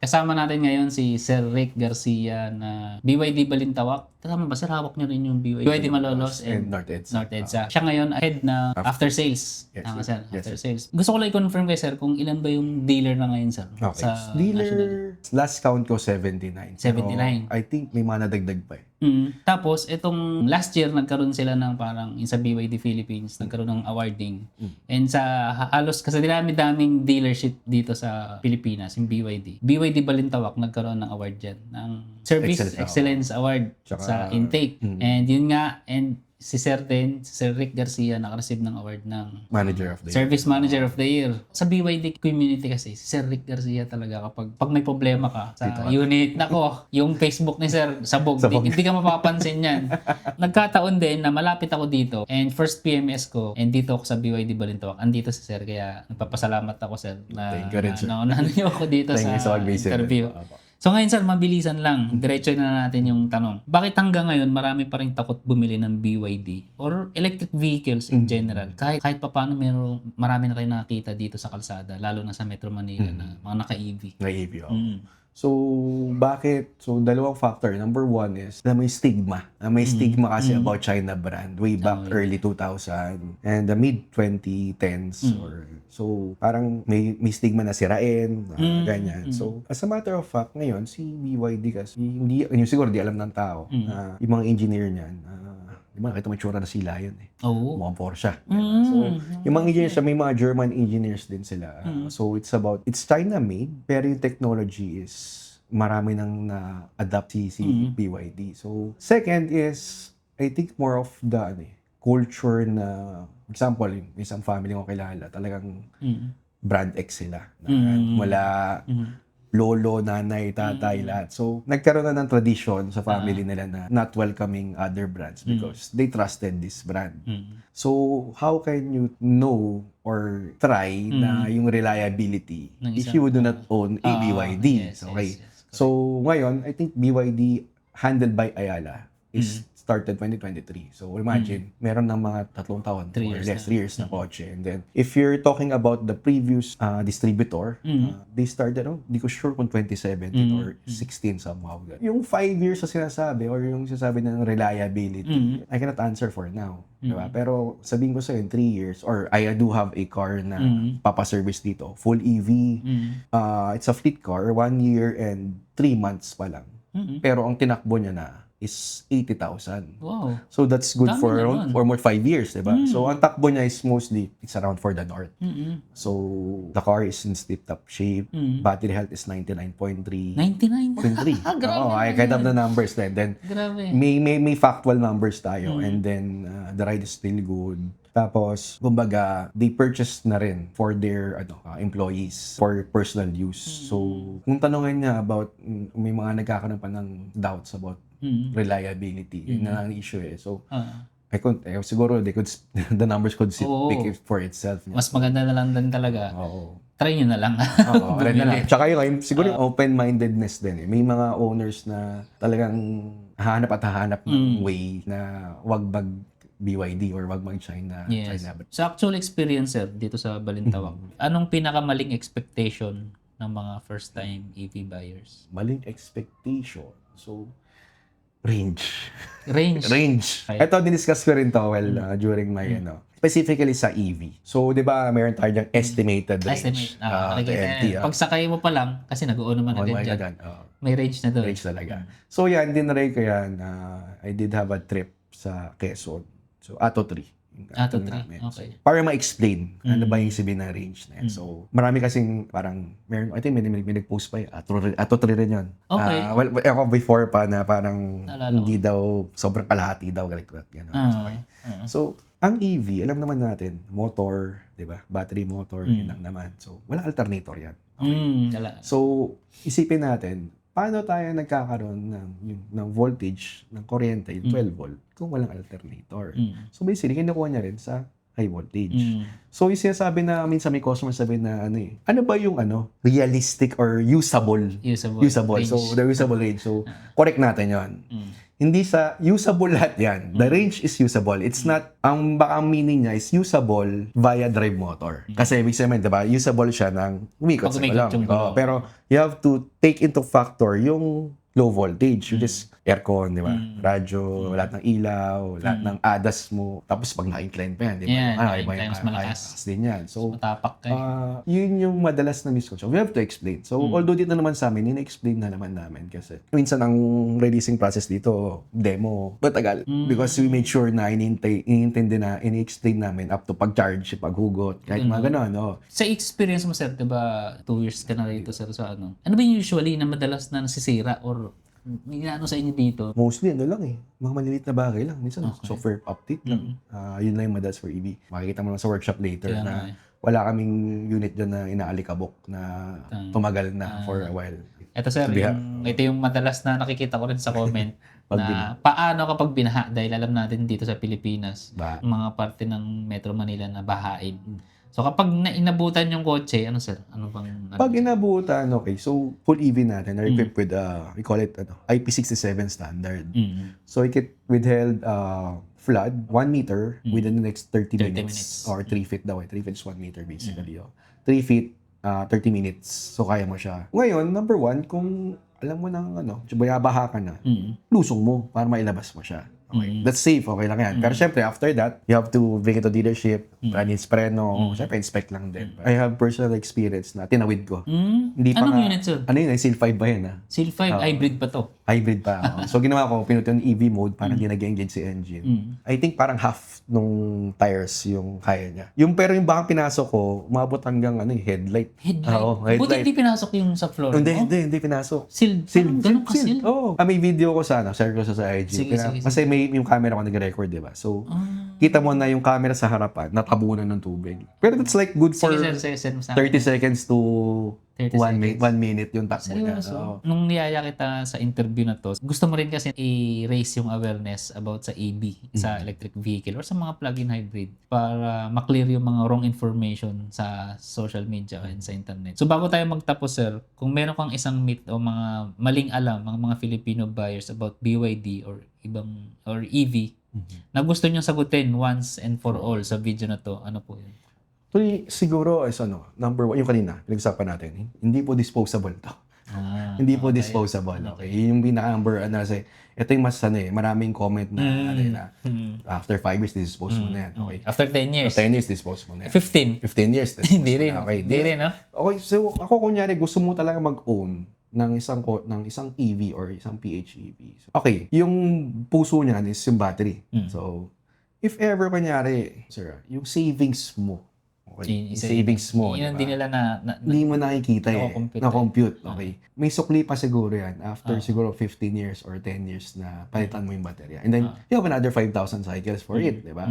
Kasama natin ngayon si Sir Rick Garcia na BYD Balintawak. Tama ba, sir? Hawak niyo rin yung BYD Malolos and North EDSA. North EDSA. Siya ngayon head na after sales. Yes, Tama, yes. sir. Yes, After sir. sales. Gusto ko lang i-confirm kay sir kung ilan ba yung dealer na ngayon, sir? Okay. Sa Dealer, national. last count ko 79. 79. Pero I think may mga nadagdag pa eh. Tapos, itong last year, nagkaroon sila ng parang sa BYD Philippines, nagkaroon ng awarding. And sa halos, kasi daming dealership dito sa Pilipinas, yung BYD. BYD Balintawak, nagkaroon ng award dyan, ng Service Excellence Award Tsaka, sa intake. And yun nga, and si Sir Rick Garcia, nakareceive ng award ng Manager of the Service Manager of the Year. Sa BYD community kasi, si Sir Rick Garcia talaga pag may problema ka sa unit, nako, yung Facebook ni Sir, sabog. Hindi ka mapapansin yan. Nagkataon din na malapit ako dito and first PMS ko and dito ako sa BYD Balintawak. Andito si Sir, kaya nagpapasalamat ako, Sir, na Thank you rin, sir. naunahan niyo ako dito Thank you sa mag-visit. interview. So ngayon, sir, mabilisan lang. Diretso na natin yung tanong. Bakit hanggang ngayon marami pa rin takot bumili ng BYD or electric vehicles in general? Kahit pa paano marami na kayo nakakita dito sa kalsada, lalo na sa Metro Manila na mga naka-EV. Na-EV, So, bakit? So, dalawang factor. Number one is na may stigma. May stigma kasi about China brand way back early 2000 and the mid-2010s. So, parang may stigma na sirain, ganyan. So, as a matter of fact, ngayon, si BYD kasi, hindi, siguro di alam ng tao, yung mga engineer niyan, di ba, nakita mo yung tsura na sila yun eh. Oo. Mukhang Porsche. So, yung mga engineers, may mga German engineers din sila. So, it's China-made, pero yung technology is marami nang na-adapt si BYD. So, second is, I think more of the culture na, for example, yung isang family ko kilala, talagang brand X sila. Mula lolo, nanay, tatay, lahat. So, nagkaroon na ng tradition sa family nila na not welcoming other brands because they trusted this brand. So, how can you know or try na yung reliability if you do not own a BYD? Okay. So, ngayon, I think BYD handled by Ayala is started 2023. So, imagine, meron ng mga 3 taon or less 3 years na kotse. And then, if you're talking about the previous distributor, they started, di ko sure kung 2017 or 16 somehow. Yung 5 years na sinasabi or yung sinasabi ng reliability, I cannot answer for now. Diba? Pero sabihin ko sa'yo, in 3 years, or I do have a car na papaservice dito, full EV, it's a fleet car, 1 year and 3 months pa lang. Pero ang tinakbo niya na is 80,000. Wow. So that's good Dami for naman. more 5 years, diba? So ang takbo niya is mostly, it's around for the north. So the car is in tip-top shape. Battery health is 99.3. 99? 0.3. Grabe Oo, I kind of the numbers then. Then Grabe. may factual numbers tayo and then the ride is still good. Tapos, kumbaga, they purchased na rin for their employees for personal use. So, kung tanongin niya about may mga nagkakaroon pa ng doubts about reliability, yun na ang issue eh. So, siguro the numbers could speak for itself. Mas maganda na lang din talaga. Oo. Try nyo na lang. Oo, try na lang. Tsaka yun, siguro yung open-mindedness din eh. May mga owners na talagang hahanap ng way na wag BYD or wag mag-China. Yes. Sa actual experience, sir, dito sa Balintawak, anong pinakamaling expectation ng mga first-time EV buyers? Maling expectation. So, range. Okay. Ito, diniscuss ko rin to during my, specifically sa EV. So, di ba, meron tayo diyang estimated range. Pag sakay mo pa lang, kasi nag-uo naman agad dyan. May range na doon. Range talaga. So, yan, dinray ko yan. I did have a trip sa Quezon. So, Ato 3. Ato 3, okay. So, para ma-explain ano ba yung sabihin na range na yan. So, marami kasing parang, I think may nag-post pa yun. Ato 3 rin yun. Okay. Ako before pa na parang hindi daw, sobrang kalahati daw. Gano'n. So, ang EV, alam naman natin, motor, di ba? Battery motor, yun lang naman. So, wala alternator yan. Wala. So, isipin natin, paano tayo nagkakaroon ng voltage, ng kuryente, yung 12 volt, kung walang alternator. So basically, kinukuha niya rin sa high voltage. So yung sinasabi na, minsan may customer sabi na, ano ba yung realistic or usable? Usable. So the usable range. So correct natin yon. hindi sa usable lahat yan. The range is usable. It's not, ang baka ang meaning niya is usable via drive motor. Kasi ibig sabihin, diba, usable siya ng umikot sa Pag umikot gulong. yung gulong. Pero you have to take into factor yung low voltage, which is aircon, di ba? Radyo, lahat ng ilaw, lahat ng ADAS mo. Tapos pag na-incline pa yan, di ba? Yeah, iba na-incline, yung mas malakas. din yan. So, Matapak ka eh. yun yung madalas na misconception. We have to explain. So, although dito naman sa amin, ina-explain na naman namin kasi minsan ang releasing process dito, demo, matagal. Because we made sure na inintindi na, ini-explain namin up to pag-charge, paghugot, kahit mga gano'n. No? Sa experience mo, sir, diba 2 years ka na rito, sir, sa ano? Ano ba yung usually na madalas na nasisira or may ano sa inyo dito? Mostly, ano lang mga maliliit na bagay lang. Minsan, software update lang. Yun lang yung madalas for EV. Makikita mo lang sa workshop later Kaya na nga eh. wala kaming unit dyan na inaalikabok na tumagal na for a while. Ito, sir, ito yung madalas na nakikita ko rin sa comment na paano kapag binaha dahil alam natin dito sa Pilipinas, mga parte ng Metro Manila na bahain. So kapag inabutan yung kotse, ano sir? Ano bang Pag inabutan, okay. So, full EV natin are equipped with, we call it IP67 standard. So, it can withheld flood 1 meter within the next 30 minutes. Or 3 feet daw. 3 feet is 1 meter basically. 3 feet, 30 minutes. So, kaya mo siya. Ngayon, number 1, kung alam mo nang bayabaha ka na, lusong mo para mailabas mo siya. Okay. That's safe, okay lang yan. Pero syempre, after that, you have to bring it to dealership, needs preno, syempre, inspect lang din. I have personal experience na tinawid ko. Hindi pa Anong unit, sir? Ano yun? Seal 5 ba yun? Seal 5, hybrid pa to. Hybrid pa. So, ginawa ko, pinuto yung EV mode, parang hindi nag-engage si engine. I think parang half nung tires yung kaya niya. Pero yung baka pinasok ko, umabot hanggang headlight. Headlight? Oo, Buti headlight. hindi pinasok yung sa floor mo? Hindi pinasok. Seal? Ganun ka seal? Oo. May video ko sa share ko sa IG. Sige. Kasi may yung camera ko nag-record, di ba? So, kita mo na yung camera sa harapan, natabunan ng tubig. Pero that's like good for Sige, sir, send mo sa akin. 30 seconds to 30 1 minute yung takbo niya. Seryoso? Nung niyaya kita sa interview na to, gusto mo rin kasi i-raise yung awareness about sa EV, sa electric vehicle, or sa mga plug-in hybrid para maklear yung mga wrong information sa social media and sa internet. So bago tayo magtapos, sir, kung meron kang isang myth o mga maling alam ng mga Filipino buyers about BYD or EV na gusto nyo sagutin once and for all sa video na to, ano po yun? Actually, siguro is number 1, yung kanina, pinag-usapan natin, hindi po disposable to. Hindi po disposable. Okay. Yun yung pinaka-number kasi ito yung mas maraming comment na after 5 years dispose mo na yan. Okay. After 10 years? 10 years dispose mo na yan. 15 years. Hindi rin. Okay. Hindi rin, no? Okay, so ako kunyari gusto mo talaga mag-own ng isang EV or isang PHEV. So, okay, yung puso niyan is yung battery. So, if ever kunyari, sir, yung savings mo, okay, yung savings mo, yun diba? din nila hindi mo nakikita na-compute. Okay. Okay. May sukli pa siguro yan after siguro 15 years or 10 years na palitan mo yung baterya. And then, you have another 5,000 cycles for it, di ba?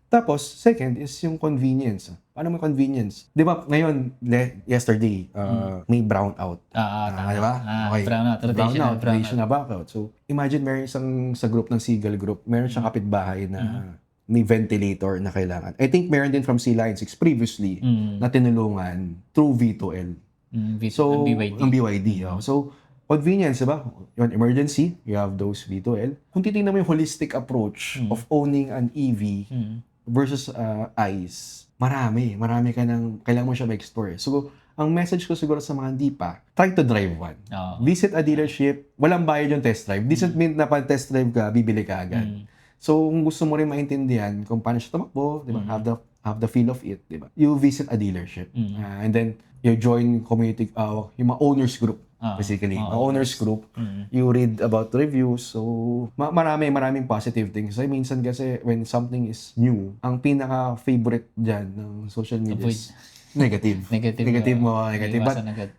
Tapos, second is yung convenience. Paano may convenience? Di ba, ngayon, yesterday, may brownout. Di ba? Okay. Brownout. Rotational brownout. So, imagine meron isang sa group ng Seagull Group, meron siyang kapitbahay na may ventilator na kailangan. I think meron din from C-Line 6 previously na tinulungan through V2L. So, ang BYD. So, convenience, diba? Yung emergency, you have those V2L. Kung titingnan mo yung holistic approach of owning an EV versus ICE, marami ka kailangan mo siya ma-explore. So, ang message ko siguro sa mga hindi pa, try to drive one. Visit a dealership, walang bayad yung test drive. Doesn't mean na pag test drive ka, bibili ka agad. So, kung gusto mo rin maintindihan kung paano siya tumakbo, diba? Have the feel of it, diba? You visit a dealership. And then, you join community, yung mga owners group. Basically, owners group, you read about reviews, so maraming positive things. So, minsan kasi when something is new, ang pinaka-favorite dyan ng social media is negative. Negative. But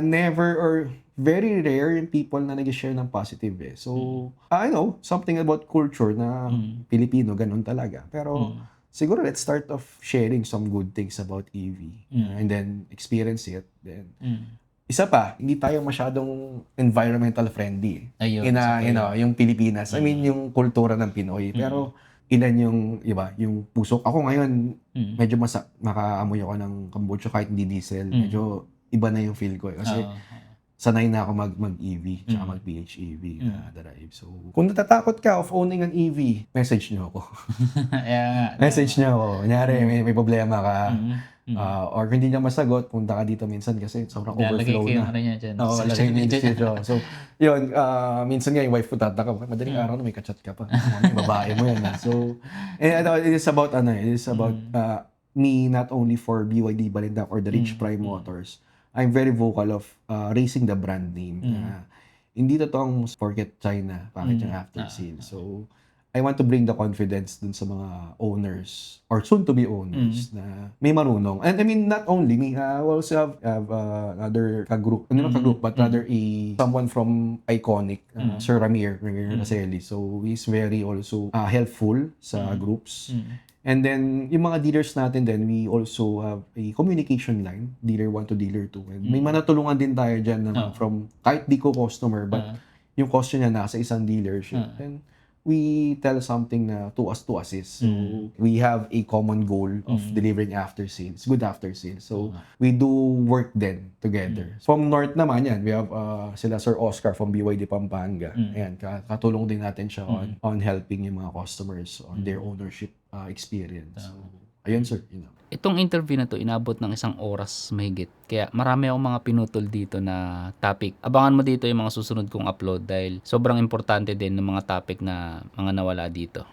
never or very rare yung people na nag-share ng positive So, I know, something about culture na Pilipino, ganun talaga. Pero, siguro let's start off sharing some good things about EV. And then, experience it. Then, isa pa, hindi tayo masyadong environmental friendly. Ayun, yung Pilipinas. I mean, yung kultura ng Pinoy. Pero, ilan yung, iba, yung pusok. Ako ngayon, medyo makaamoy ako ng kombucha kahit hindi diesel. Medyo iba na yung feel ko. Kasi, sanay na ako mag-EV tsaka mag-PHEV na drive. So, kung natatakot ka of owning an EV, message nyo ako. Message nyo ako. Kunyari, may problema ka. Or hindi niya masagot, punta ka dito minsan kasi sobrang overflow na. Oo, lagay mo yung So, yun, minsan nga yung wife ko tataka, madaling araw na may kachat ka pa. Yung babae mo yan. So, it is about, me not only for BYD Balindak or the Rich Prime Motors, I'm very vocal of raising the brand name. Hindi totoong forget China, bakit yung after sale. So, I want to bring the confidence dun sa mga owners or soon-to-be owners na may marunong. And I mean, not only me, I also have another kagroup, but rather someone from Iconic, Sir Ramir Roseli. So, he's very also helpful sa groups. And then, yung mga dealers natin din, we also have a communication line, dealer 1 to dealer 2. And may manatulungan din tayo dyan na from, kahit di ko customer, but yung question niya nasa isang dealership. And we tell something na to assist. So, we have a common goal of delivering after sales, good after sales. So, we do work then together. From North naman yan, we have sila Sir Oscar from BYD Pampanga. Ayan, katulong din natin siya on helping yung mga customers on their ownership experience. So, ayun sir, Itong interview na to inabot ng 1 oras mahigit. Kaya marami akong mga pinutol dito na topic. Abangan mo dito yung mga susunod kong upload dahil sobrang importante din ng mga topic na mga nawala dito.